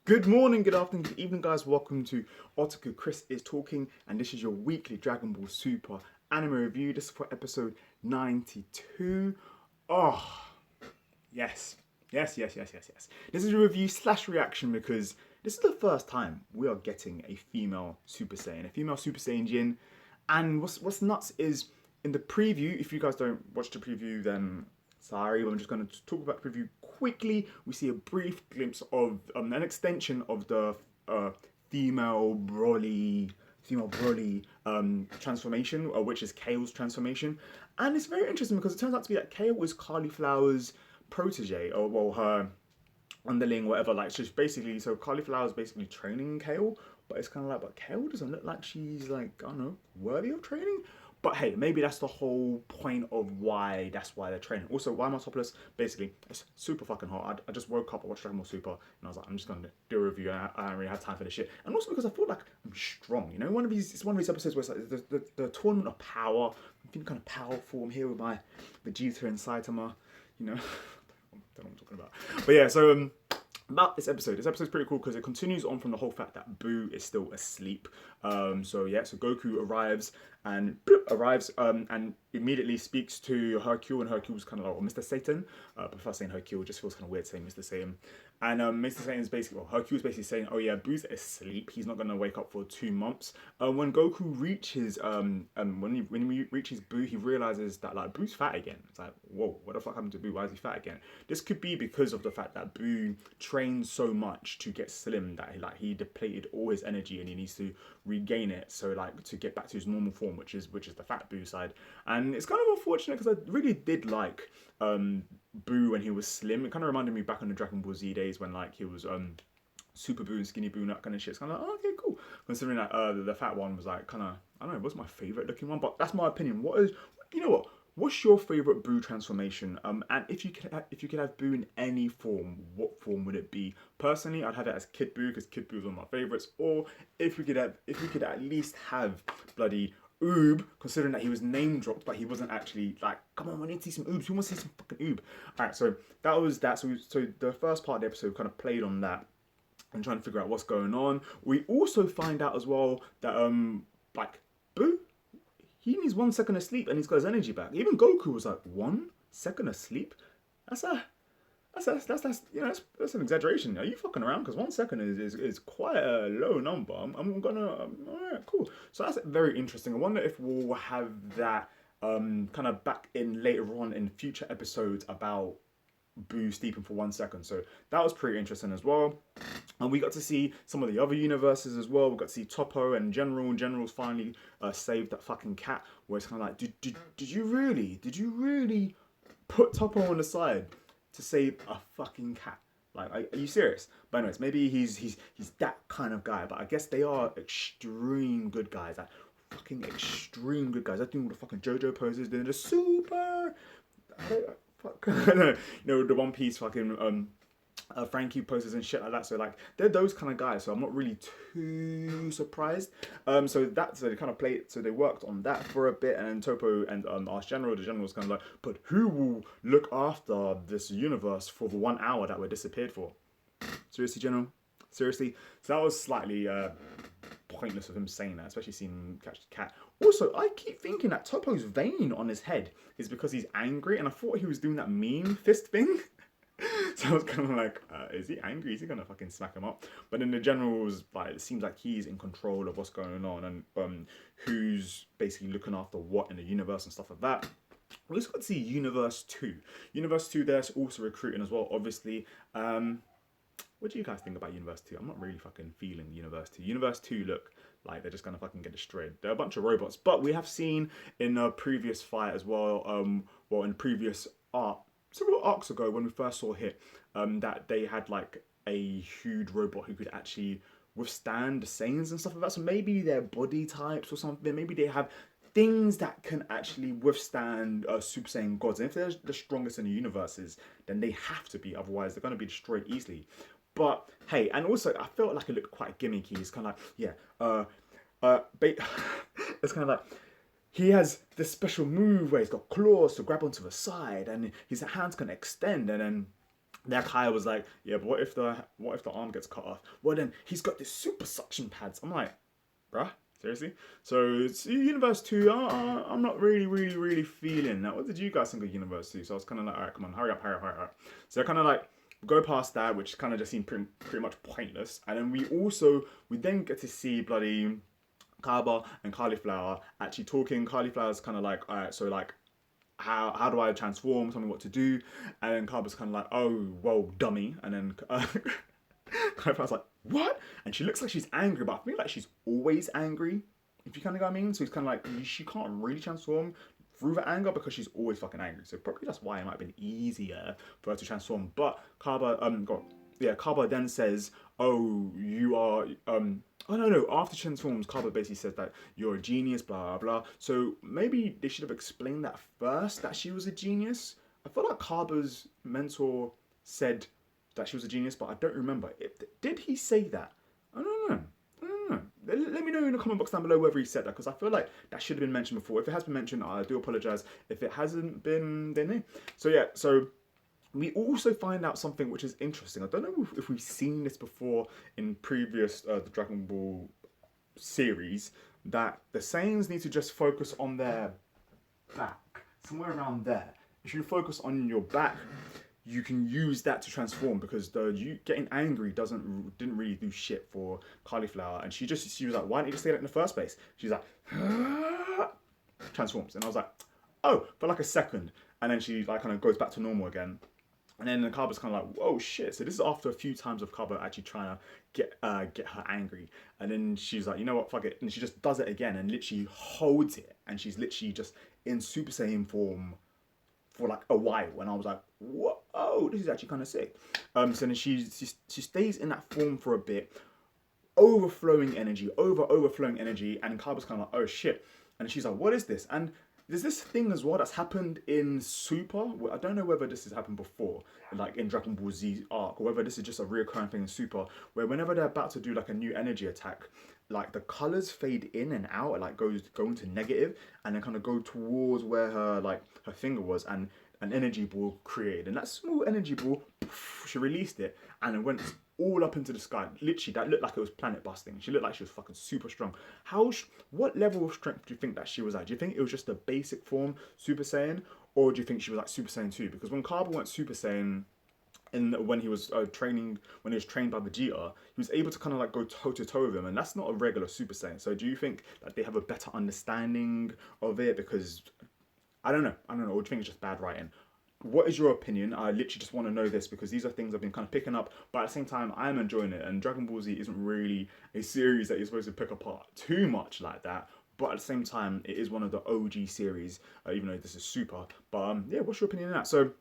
Good morning, good afternoon, good evening, guys. Welcome to Otaku Chris is Talking, and this is your weekly Dragon Ball Super anime review. This is for episode 92. Oh, yes. This is a review slash reaction because this is the first time we are getting a female Super Saiyan, a female Super Saiyan Jin. And what's nuts is in the preview, if you guys don't watch the preview, then sorry, but I'm just going to talk about the preview quickly. We see a brief glimpse of an extension of the female Broly transformation, which is Kale's transformation. And it's very interesting because it turns out to be that Kale was Cauliflower's protege, or well, her underling, whatever. Like, she's basically, so Cauliflower is basically training Kale, but it's kind of like, but Kale doesn't look like she's like, I don't know, worthy of training. But hey, maybe that's the whole point of that's why they're training. Also, why am I topless? Basically, it's super fucking hot. I just woke up, I watched Dragon Ball Super, and I was like, I'm just gonna do a review. I don't really have time for this shit. And also because I feel like I'm strong. You know, it's one of these episodes where it's like the tournament of power. I'm feeling kind of powerful. I'm here with my Vegeta and Saitama. You know, I don't know what I'm talking about. But yeah, so about this episode. This episode's pretty cool because it continues on from the whole fact that Boo is still asleep. So Goku arrives and immediately speaks to Hercule, and Hercule's kind of like, Mr. Satan. I prefer saying Hercule, just feels kind of weird saying Mr. Satan. And Mr. Satan is basically, Hercule's basically saying, oh yeah, Boo's asleep. He's not gonna wake up for 2 months. When Goku reaches, when he reaches Boo, he realizes that like Boo's fat again. It's like, whoa, what the fuck happened to Boo? Why is he fat again? This could be because of the fact that Boo trained so much to get slim that he depleted all his energy and he needs to regain it. So like to get back to his normal form, which is the fat Boo side. And it's kind of unfortunate because I really did like Boo when he was slim. It kind of reminded me back on the Dragon Ball Z days when like he was Super Boo and Skinny Boo and that kind of shit. It's kind of like, oh, okay, cool. Considering that the fat one was like kind of, I don't know, it was my favorite looking one, but that's my opinion. You know what? What's your favorite Boo transformation? And if you could have Boo in any form, what form would it be? Personally, I'd have it as Kid Boo because Kid Boo is one of my favorites. Or if we could at least have bloody Oob, considering that he was name dropped, but he wasn't actually like, come on, we need to see some Oobs. Who wants to see some fucking Oob? Alright, so that was that. So the first part of the episode kind of played on that and trying to figure out what's going on. We also find out as well that like Boo, he needs 1 second of sleep and he's got his energy back. Even Goku was like 1 second of sleep. That's a that's an exaggeration. Are you fucking around? Because 1 second is quite a low number. I'm gonna all right, cool. So that's very interesting. I wonder if we'll have that kind of back in later on in future episodes about Boo sleeping for 1 second. So that was pretty interesting as well. And we got to see some of the other universes as well. We got to see Toppo and General. And General's finally saved that fucking cat. Where it's kind of like, did you really put Toppo on the side to save a fucking cat? Like, are you serious? But anyways, maybe he's that kind of guy. But I guess they are extreme good guys. Like, fucking extreme good guys. They're doing all the fucking JoJo poses. Doing the super. Fuck. You know, the One Piece fucking Frankie poses and shit like that. So like they're those kind of guys. So I'm not really too surprised. So they kind of played. So they worked on that for a bit, and then Topo and asked General. The General was kind of like, but who will look after this universe for the 1 hour that we're disappeared for? Seriously, General? Seriously? So that was slightly pointless of him saying that, especially seeing him catch the cat. Also, I keep thinking that Topo's vein on his head is because he's angry, and I thought he was doing that mean fist thing. So I was kind of like, is he angry? Is he gonna fucking smack him up? But then the general was like, it seems like he's in control of what's going on and who's basically looking after what in the universe and stuff like that. We also got to see Universe 2. Universe 2 there's also recruiting as well, obviously. What do you guys think about Universe 2? I'm not really fucking feeling Universe 2. Universe 2 look like they're just gonna fucking get destroyed. They're a bunch of robots, but we have seen in a previous fight as well, in previous arc, several arcs ago when we first saw Hit, that they had like a huge robot who could actually withstand the Saiyans and stuff like that. So maybe they're body types or something. Maybe they have things that can actually withstand Super Saiyan gods. And if they're the strongest in the universes, then they have to be. Otherwise, they're going to be destroyed easily. But hey, and also I felt like it looked quite gimmicky. It's kind of like, it's kind of like he has this special move where he's got claws to grab onto the side, and his hands can extend, and then That Kaya was like, yeah, but what if the arm gets cut off? Well, then he's got this super suction pads. I'm like, bruh, seriously? So it's Universe 2, I'm not really feeling that. What did you guys think of Universe 2? So I was kind of like, all right, come on, hurry up. So I kind of like go past that, which kind of just seemed pretty much pointless. And then we then get to see bloody Kaba and Cauliflower actually talking. Cauliflower's kind of like, all right, so like, how do I transform? Tell me what to do. And then Kaba's kind of like, oh, well, dummy. And then Cauliflower's like, what? And she looks like she's angry, but I feel like she's always angry, if you kind of get what I mean. So it's kind of like, she can't really transform through the anger because she's always fucking angry. So probably that's why it might have been easier for her to transform. But Kaba then says, oh, you are, oh no, after she transforms, Kaba basically says that you're a genius, blah, blah, blah. So maybe they should have explained that first, that she was a genius. I feel like Kaba's mentor said that she was a genius, but I don't remember. Did he say that? I don't know. Let me know in the comment box down below whether he said that, because I feel like that should have been mentioned before. If it has been mentioned, I do apologise. If it hasn't been, then no. So yeah, so we also find out something which is interesting. I don't know if we've seen this before in previous the Dragon Ball series, that the Saiyans need to just focus on their back, somewhere around there. If you focus on your back, you can use that to transform, because you getting angry didn't really do shit for Cauliflower. And she was like, why didn't you just say that in the first place? She's like, transforms. And I was like, oh, for like a second. And then she like kind of goes back to normal again. And then the Kaba's kind of like, whoa, shit. So this is after a few times of Kaba actually trying to get her angry. And then she's like, you know what, fuck it. And she just does it again and literally holds it. And she's literally just in Super Saiyan form for like a while. And I was like, what? Oh, this is actually kind of sick. So then she stays in that form for a bit. Overflowing energy. And Kaba's kind of like, oh, shit. And she's like, what is this? And there's this thing as well that's happened in Super. I don't know whether this has happened before, like in Dragon Ball Z arc, or whether this is just a reoccurring thing in Super, where whenever they're about to do like a new energy attack, like the colors fade in and out, like go into negative, and then kind of go towards where her finger was, and an energy ball created. And that small energy ball, she released it, and it went all up into the sky. Literally, that looked like it was planet busting. She looked like she was fucking super strong. What level of strength do you think that she was at? Do you think it was just a basic form Super Saiyan, or do you think she was like Super Saiyan 2? Because when Kaba went Super Saiyan, and when he was trained by Vegeta, he was able to kind of like go toe to toe with him, and that's not a regular Super Saiyan. So do you think that they have a better understanding of it? Because I don't know. Or do you think it's just bad writing? What is your opinion? I literally just want to know this, because these are things I've been kind of picking up, but at the same time, I'm enjoying it. And Dragon Ball Z isn't really a series that you're supposed to pick apart too much like that. But at the same time, it is one of the OG series, even though this is Super. But yeah, what's your opinion on that? So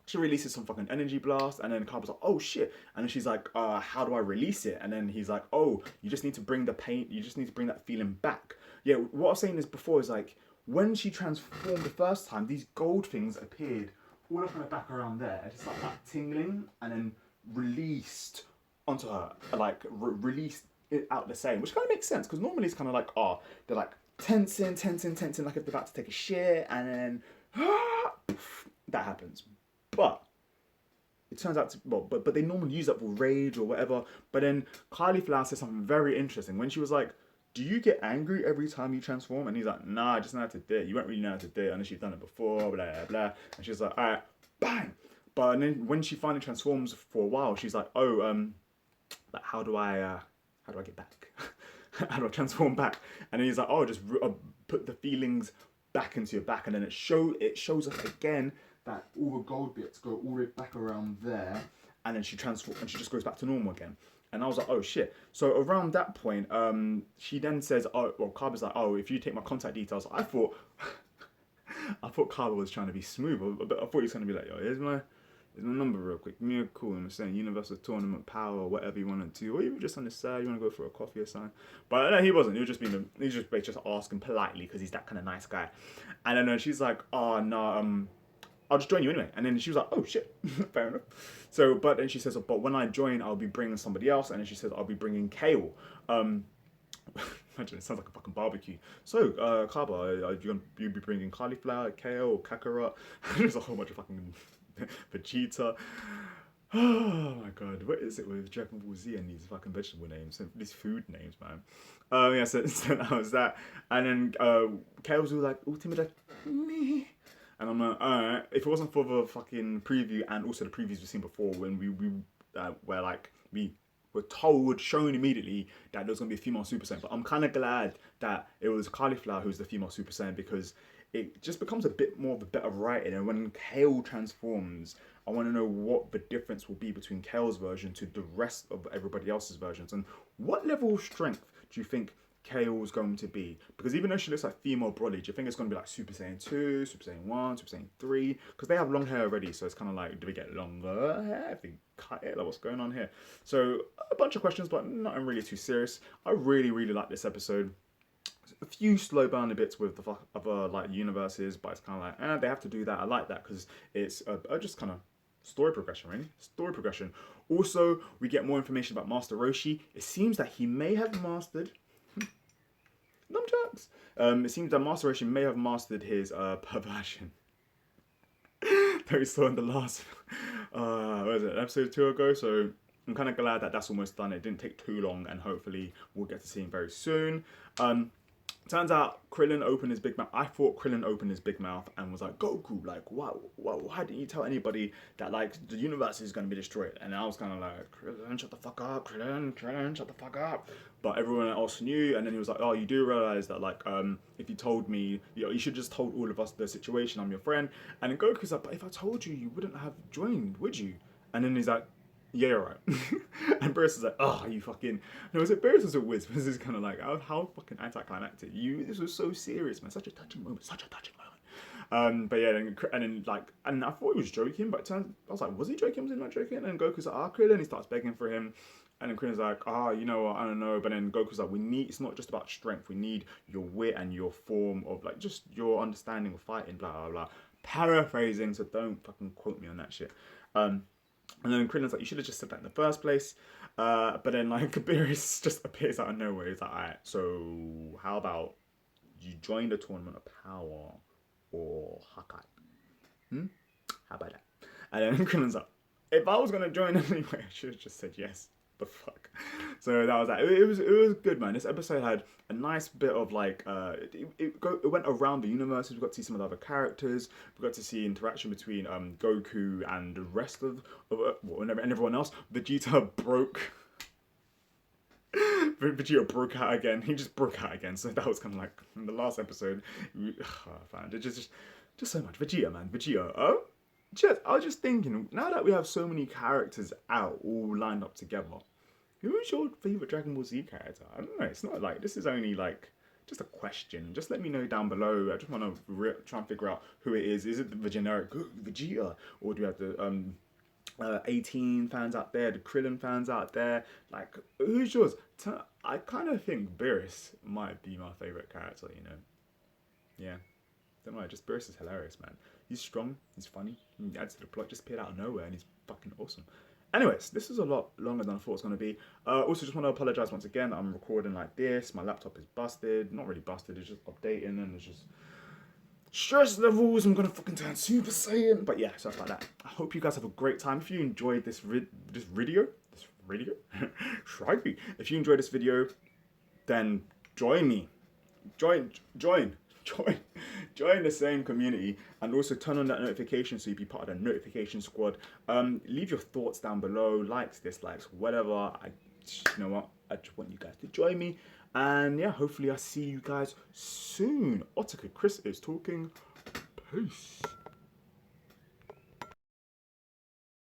she releases some fucking energy blast, and then Carpa's like, oh shit. And then she's like, how do I release it? And then he's like, oh, you just need to bring the pain, you just need to bring that feeling back. Yeah, what I was saying is before is like, when she transformed the first time, these gold things appeared all up on her back around there, just like that tingling, and then released onto her, like released it out the same, which kind of makes sense, because normally it's kind of like, they're like tensing, like if they're about to take a shit, and then that happens. But it turns out to, but they normally use that for rage or whatever. But then Cauliflower said something very interesting when she was like, do you get angry every time you transform? And he's like, nah, I just know how to do it. You won't really know how to do it unless you've done it before, blah, blah, blah. And she's like, all right, bang. But then when she finally transforms for a while, she's like, oh, like, how do I get back? How do I transform back? And then he's like, oh, just put the feelings back into your back. And then it shows us again that all the gold bits go all the way back around there. And then she transforms, and she just goes back to normal again. And I was like, oh shit. So around that point, she then says, Carver's like, oh, if you take my contact details. I thought Carver was trying to be smooth. But I thought he was going to be like, yo, here's my number real quick. Give me a call. I'm saying Universal Tournament Power or whatever you want to do. Or even just on the side, you want to go for a coffee or something. But no, he wasn't. He was just asking politely because he's that kind of nice guy. And then she's like, oh, no, I'll just join you anyway. And then she was like, oh shit, fair enough. So, but then she says, but when I join, I'll be bringing somebody else. And then she says, I'll be bringing Kale. Imagine, it sounds like a fucking barbecue. So, Kaba, you'll be bringing cauliflower, Kale, Kakarot. There's a whole bunch of fucking Vegeta. Oh my god, what is it with Dragon Ball Z and these fucking vegetable names and these food names, man? Yeah, so that was that. And then Kale's all like, ultimate me. And I'm like, alright, if it wasn't for the fucking preview and also the previews we've seen before when we where like we were told, shown immediately that there was gonna be a female Super Saiyan. But I'm kind of glad that it was Cauliflower who's the female Super Saiyan because it just becomes a bit more of a better writing. And when Kale transforms, I want to know what the difference will be between Kale's version to the rest of everybody else's versions, and what level of strength do you think Kale's going to be? Because even though she looks like female Broly, do you think it's going to be like Super Saiyan 2, Super Saiyan 1, Super Saiyan 3? Because they have long hair already, so it's kind of like, do we get longer hair if they cut it? Like, what's going on here? So, a bunch of questions, but nothing really too serious. I really, really like this episode. A few slow burn bits with the other like universes, but it's kind of like, they have to do that. I like that because it's just kind of story progression, really. Story progression. Also, we get more information about Master Roshi. It seems that he may have mastered nunchucks. It seems that Master Roshi may have mastered his perversion that we saw in the last, what was it, episode 2 ago. So I'm kind of glad that that's almost done. It didn't take too long, and hopefully we'll get to see him very soon. Turns out Krillin opened his big mouth. I thought Krillin opened his big mouth and was like, Goku, like, why didn't you tell anybody that, like, the universe is going to be destroyed? And I was kind of like, Krillin, shut the fuck up, Krillin, shut the fuck up. But everyone else knew, and then he was like, oh, you do realize that, like, if you told me, you should just told all of us the situation, I'm your friend. And then Goku's like, but if I told you, you wouldn't have joined, would you? And then he's like, yeah, you're right. And Beerus is like, oh, you fucking... No, was it Beerus was a whiz? This is kind of like, how fucking anticlimactic. This was so serious, man. Such a touching moment. Such a touching moment. But yeah, and I thought he was joking, but it turns, I was like, was he joking? Was he not joking? And Goku's like, Krillin. He starts begging for him. And then Krillin's like, you know what, I don't know. But then Goku's like, it's not just about strength. We need your wit and your form of, like, just your understanding of fighting, blah, blah, blah. Paraphrasing, so don't fucking quote me on that shit. And then Krillin's like, you should have just said that in the first place. But then, like, Beerus just appears out of nowhere. He's like, alright, so how about you join the Tournament of Power or Hakai? How about that? And then Krillin's like, if I was going to join anyway, I should have just said yes. The fuck. So that was that. It was good, man. This episode had a nice bit of like it went around the universe. We got to see some of the other characters. We got to see interaction between Goku and the rest of and everyone else. Vegeta broke out again. He just broke out again. So that was kind of like in the last episode. Just so much Vegeta, man. Vegeta. I was just thinking, now that we have so many characters out, all lined up together, who's your favourite Dragon Ball Z character? I don't know, it's not like, this is only like, just a question. Just let me know down below. I just want to try and figure out who it is. Is it the generic Vegeta? Or do you have the 18 fans out there, the Krillin fans out there? Like, who's yours? I kind of think Beerus might be my favourite character, you know? Yeah. Don't know, just Beerus is hilarious, man. He's strong, he's funny, he adds to the plot, just appeared out of nowhere, and he's fucking awesome. Anyways, this is a lot longer than I thought it was going to be. Also, just want to apologise once again that I'm recording like this. My laptop is busted. Not really busted, it's just updating, and it's just... stress levels, I'm going to fucking turn Super Saiyan. But yeah, stuff like that. I hope you guys have a great time. If you enjoyed this video, Shrike. If you enjoyed this video, then join me. Join the same community, and also turn on that notification so you be part of the notification squad. Leave your thoughts down below, likes, dislikes, whatever. You know what, I just want you guys to join me, and yeah, hopefully I see you guys soon. Chris is talking. Peace.